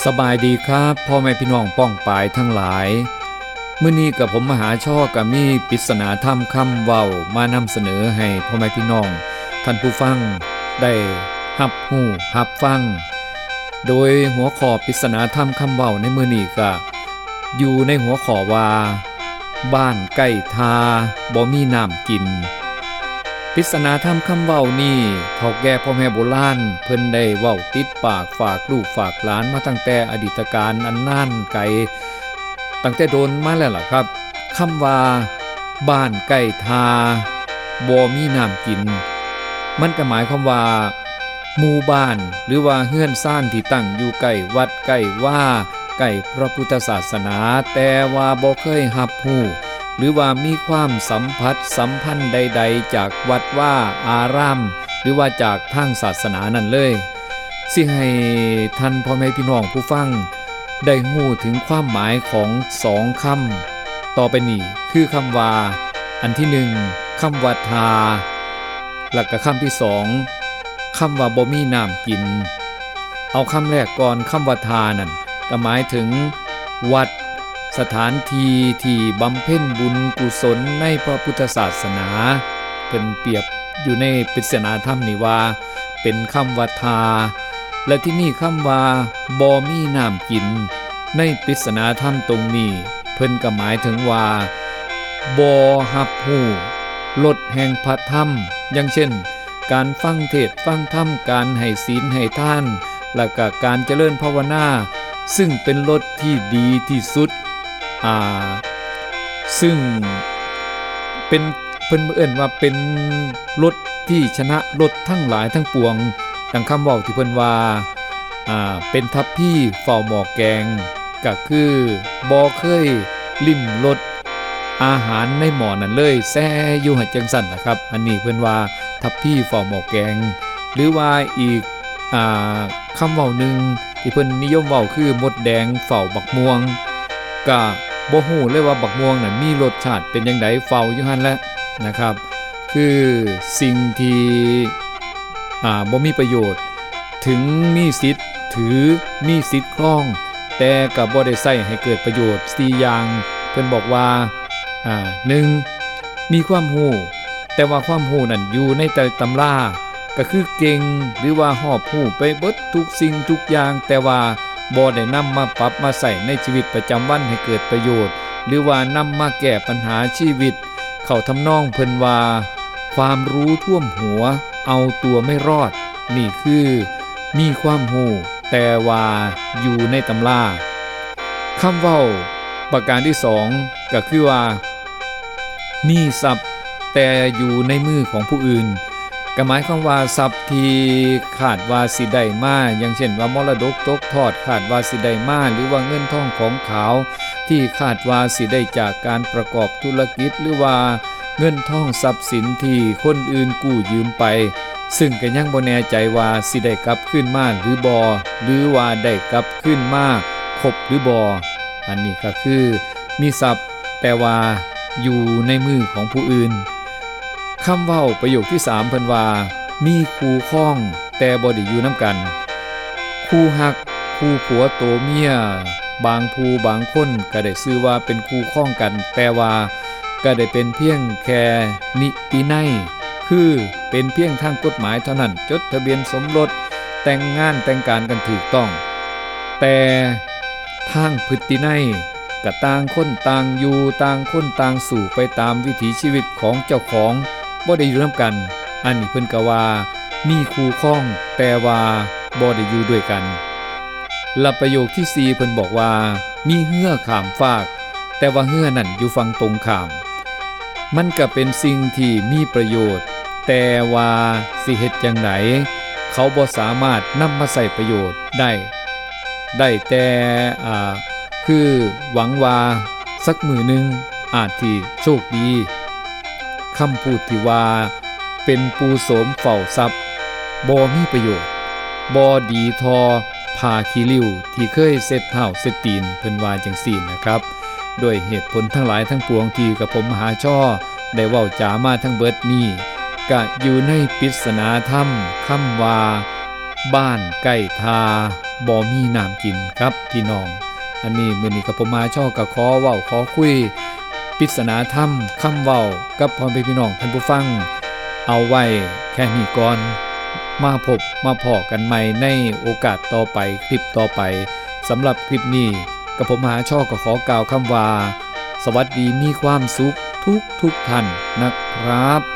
สบายดีครับพ่อแม่พี่น้องป้องปายทั้งหลายมื้อนี้กับผมมหาช่อกับมีปริศนาธรรมคำเว้ามานำเสนอให้พ่อแม่พี่น้องท่านผู้ฟังได้รับรู้รับฟังโดยหัวข้อปริศนาธรรมคำเว้าในมื้อนี้ก็อยู่ในหัวข้อว่าบ้านใกล้ทาบ่มีน้ำกินปริศนาธรรมคำเว้านี่เฒ่าแก่พ่อแม่โบราณเพิ่นได้เว้าติดปากฝากลูกฝากหลานมาตั้งแต่อดีตการอันนานไกลตั้งแต่โดนมาแล้วล่ะครับคำว่าบ้านใกล้ทาบ่มีน้ำกินมันก็หมายความว่าหมู่บ้านหรือว่าเฮือนซ่านที่ตั้งอยู่ใกล้วัดใกล้ว่าใกล้พระพุทธศาสนาแต่ว่าบ่เคยรับรู้หรือว่ามีความสัมพันธ์ใดๆจากวัดว่าอารามหรือว่าจากทางศาสนานั่นเลยสิให้ท่านพ่อแม่พี่น้องผู้ฟังได้รู้ถึงความหมายของสองคำต่อไปนี้คือคำว่าอันที่หนึ่งคำว่าทาและก็คำที่สองคำว่าบ่มีน้ำกินเอาคำแรกก่อนคำว่าทานั่นก็หมายถึงวัดสถานที่ที่บำเพ็ญบุญกุศลในพระพุทธศาสนาเพิ่นเปรียบอยู่ในปริศนาธรรมนี่ว่าเป็นคำว่าทาและที่นี่คำว่าบ่มีน้ำกินในปริศนาธรรมตรงนี้เพิ่นก็หมายถึงว่าบ่รับรู้ลดแห่งพระธรรมอย่างเช่นการฟังเทศน์ฟังธรรมการให้ศีลให้ทานและก็การเจริญภาวนาซึ่งเป็นรสที่ดีที่สุดซึ่งเป็นเพิ่นเอิ้นว่าเป็นรสที่ชนะรสทั้งหลายทั้งปวงดังคำเว้าที่เพิ่นว่าเป็นทัพพี่เฝ้าหม้อแกงก็คือบ่เคยลิ้มรสอาหารในหม้อนั้นเลยแซ่อยู่หัดจังซั่นล่ะครับอันนี้เพิ่นว่าทัพพี่เฝ้าหม้อแกงหรือว่าอีกคำเว้าหนึ่งที่เพิ่นนิยมเว้าคือมดแดงเฝ้าบักม่วงก็บ่ฮู้เลยว่าบักม่วงนั้นมีรสชาติเป็นจังได๋เฝ้าอยู่หั่นแหละนะครับคือสิ่งที่บ่มีประโยชน์ถึงมีสิทธิ์ถือมีสิทธิ์ครองแต่ก็บ่ได้ใช้ให้เกิดประโยชน์4อย่างเพิ่นบอกว่า1มีความรู้แต่ว่าความรู้นั้นอยู่ในแต่ตำราก็คือเก่งหรือว่าหอบรู้ไปเบิดทุกสิ่งทุกอย่างแต่ว่าบ่ได้นำมาปรับมาใส่ในชีวิตประจำวันให้เกิดประโยชน์หรือว่านำมาแก้ปัญหาชีวิตเข้าทำนองเพิ่นว่าความรู้ท่วมหัวเอาตัวไม่รอดนี่คือมีความรู้แต่ว่าอยู่ในตำราคำเว้าประการที่สองก็คือว่ามีทรัพย์แต่อยู่ในมือของผู้อื่นก็หมายความว่าทรัพย์ที่คาดว่าสิได้มาอย่างเช่นว่ามรดกตกทอดคาดว่าสิได้มาหรือว่าเงินทองของขาวที่คาดว่าสิได้จากการประกอบธุรกิจหรือว่าเงินทองทรัพย์สินที่คนอื่นกู้ยืมไปซึ่งก็ยังบ่แน่ใจว่าสิได้กลับคืนมาหรือบ่หรือว่าได้กลับคืนมาครบหรือบ่อันนี้ก็คือมีทรัพย์แต่ว่าอยู่ในมือของผู้อื่นคำเว้าประโยคที่3เพิ่นว่ามีคู่ครองแต่บ่ได้อยู่นำกันคู่ฮักคู่ผัวโตเมียบางผู้บางคนก็ได้ชื่อว่าเป็นคู่ครองกันแต่ว่าก็ได้เป็นเพียงแค่นิตินัยคือเป็นเพียงทางกฎหมายเท่านั้นจดทะเบียนสมรสแต่งงานแต่งการกันถูกต้องแต่ทางพฤตินัยก็ต่างคนต่างอยู่ต่างคนต่างสู่ไปตามวิถีชีวิตของเจ้าของบ่ได้อยู่นำกันอันนี้เพิ่นก็ว่ามีคู่ครองแต่ว่าบ่ได้อยู่ด้วยกันและประโยคที่4เพิ่นบอกว่ามีเหือข้ามฟากแต่ว่าเหือนั่นอยู่ฝั่งตรงข้ามมันก็เป็นสิ่งที่มีประโยชน์แต่ว่าสิเฮ็ดจังไดเขาบ่สามารถนำมาใช้ประโยชน์ได้แต่คือหวังว่าสักมื้อนึงอาจที่โชคดีคำพูดที่ว่าเป็นปูโสมเฝ้าทรัพย์บ่มีประโยชน์บ่ดีทอผ้าขี้ริ้วที่เคยเซ็ดเท้าเซ็ดตีนเพิ่นว่าจังซี่นะครับด้วยเหตุผลทั้งหลายทั้งปวงที่กับผมมหาช่อได้เว้าจามาทั้งเบิดนี้ก็อยู่ในปริศนาธรรมคำว่าบ้านใกล้ทา บ่มีน้ำกินครับพี่น้องอันนี้มื้อนี้กับผมมาช่อก็ขอเว้าขอคุยปริศนาธรรมคำเว้ากับพ่อแม่พี่น้องท่านผู้ฟังเอาไว้แค่นี้ก่อนมาพบมาพอกันใหม่ในโอกาสต่อไปคลิปต่อไปสำหรับคลิปนี้กับผมมหาช่อก็ขอกล่าวคำว่าสวัสดีมีความสุขทุกท่านนะครับ